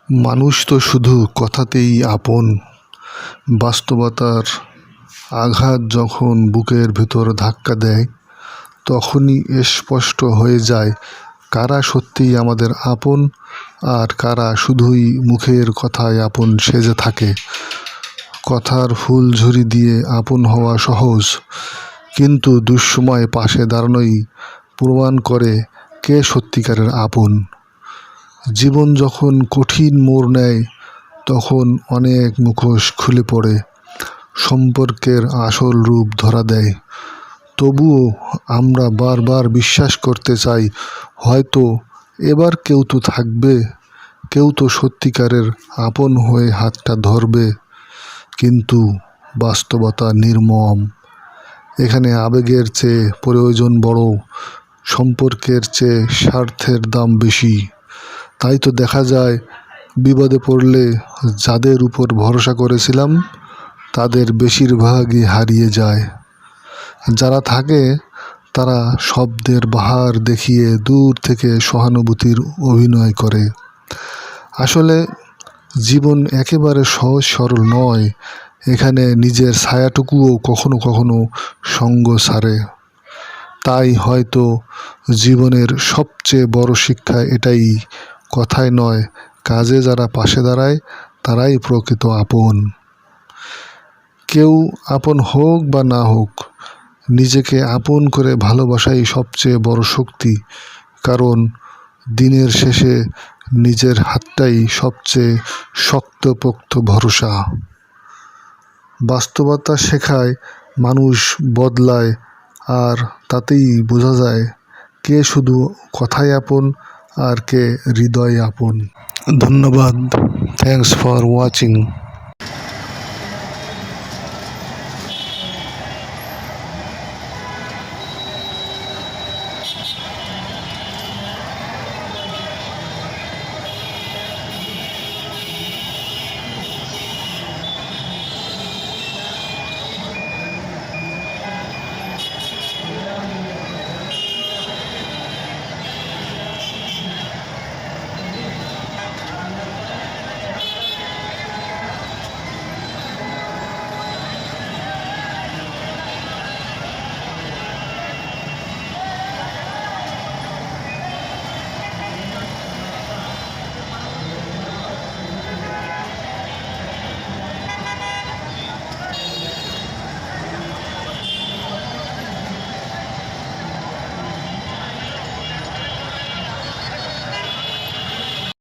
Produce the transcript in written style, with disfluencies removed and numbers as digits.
মানুষ তো শুধু কথাতেই আপন। বাস্তবতার আঘাত যখন বুকের ভেতর ধাক্কা দেয়, তখনই স্পষ্ট হয়ে যায় কারা সত্যিই আমাদের আপন আর কারা শুধুই মুখের কথায় আপন সেজে থাকে। কথার ফুলঝুরি দিয়ে আপন হওয়া সহজ, কিন্তু দুঃসময়ে পাশে দাঁড়ানোই প্রমাণ করে কে সত্যিকারের আপন। জীবন যখন কঠিন মোড় নেয়, তখন অনেক মুখোশ খুলে পড়ে, সম্পর্কের আসল রূপ ধরা দেয়। তবুও আমরা বারবার বিশ্বাস করতে চাই, হয়তো এবার কেউ তো থাকবে, কেউ তো সত্যিকারের আপন হয়ে হাতটা ধরবে। কিন্তু বাস্তবতা নির্মম। এখানে আবেগের চেয়ে প্রয়োজন বড়, সম্পর্কের চেয়ে স্বার্থের দাম বেশি। তাই তো দেখা যায়, বিপদে পড়লে যাদের উপর ভরসা করেছিলাম তাদের বেশিরভাগই হারিয়ে যায়। যারা থাকে তারা শব্দের বাহার দেখিয়ে দূর থেকে সহানুভূতির অভিনয় করে। আসলে জীবন একেবারে সহজ সরল নয়। এখানে নিজের ছায়াটুকুও কখনো কখনো সঙ্গ ছাড়ে। তাই হয়তো জীবনের সবচেয়ে বড় শিক্ষা এটাই, কথায় নয়, কাজে যারা পাশে দাঁড়ায় তারাই প্রকৃত আপন। কেউ আপন হোক বা না হোক, নিজেকে আপন করে ভালোবাসাই সবচেয়ে বড় শক্তি। কারণ দিনের শেষে নিজের হাতটাই সবচেয়ে শক্তপোক্ত ভরসা। বাস্তবতা শেখায় মানুষ বদলায়, আর তাতেই বোঝা যায় কে শুধু কথায় আপন আর কে হৃদয়ে আপন। ধন্যবাদ। Thanks for watching.